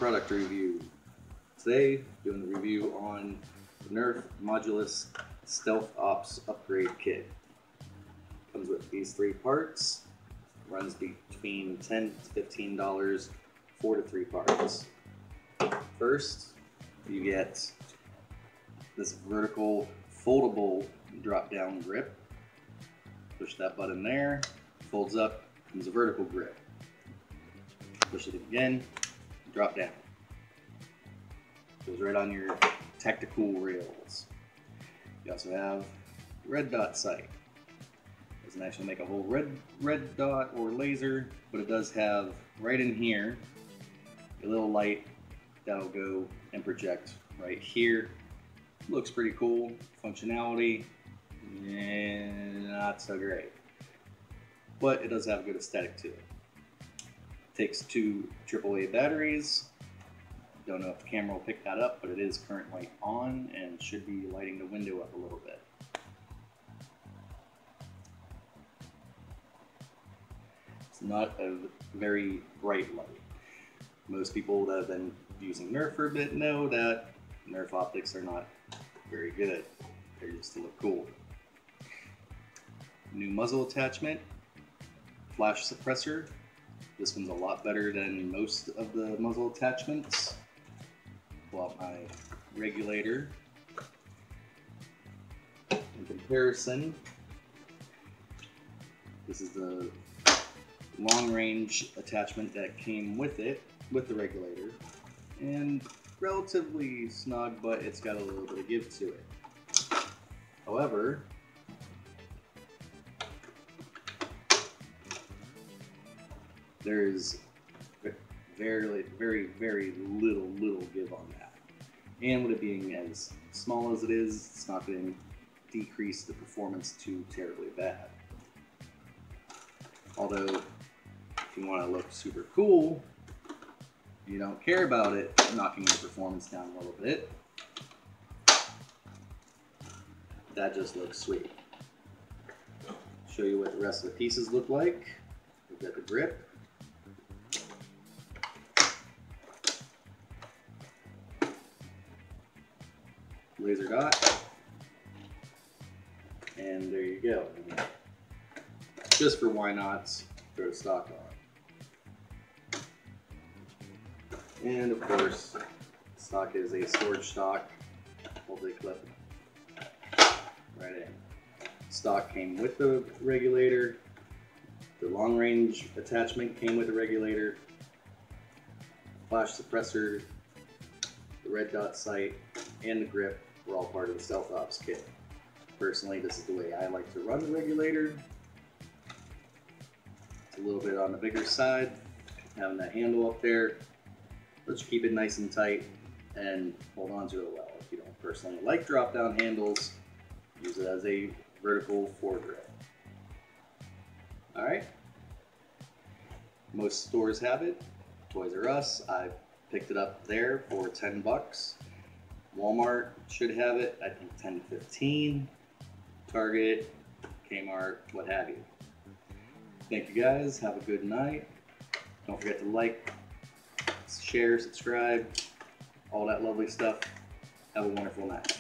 product review. Today, doing the review on the Nerf Modulus Stealth Ops upgrade kit. Comes with these 3 parts. Runs between $10 to $15 for the 3 parts. First, you get this vertical foldable drop-down grip. Push that button there, folds up, comes a vertical grip. Push it again, drop down. Goes right on your tactical rails. You also have red dot sight. Doesn't actually make a whole red dot or laser, but it does have right in here a little light that'll go and project right here. Looks pretty cool. Functionality, not so great, but it does have a good aesthetic to it. Takes 2 AAA batteries. Don't know if the camera will pick that up, but it is currently on and should be lighting the window up a little bit. It's not a very bright light. Most people that have been using Nerf for a bit know that Nerf optics are not very good. They're just to look cool. New muzzle attachment, flash suppressor. This one's a lot better than most of the muzzle attachments. Pull out my regulator. In comparison, this is the long range attachment that came with it, with the regulator, and relatively snug, but it's got a little bit of give to it. However, there's very little give on that. And with it being as small as it is, it's not going to decrease the performance too terribly bad. Although, if you want to look super cool, you don't care about it knocking your performance down a little bit. That just looks sweet. Show you what the rest of the pieces look like. We've got the grip. Laser dot. And there you go. Just for why not, throw the stock on. And of course, stock is a storage stock. Multi-clip right in. Stock came with the regulator. The long range attachment came with the regulator. Flash suppressor, the red dot sight, and the grip were all part of the Stealth Ops kit. Personally, this is the way I like to run the regulator. It's a little bit on the bigger side, having that handle up there. Let's keep it nice and tight and hold on to it well. If you don't personally like drop-down handles, use it as a vertical foregrip. Alright, most stores have it. Toys R Us, I picked it up there for 10 bucks. Walmart should have it, I think 10 to 15. Target, Kmart, what have you. Thank you guys, have a good night. Don't forget to like, share, subscribe, all that lovely stuff. Have a wonderful night.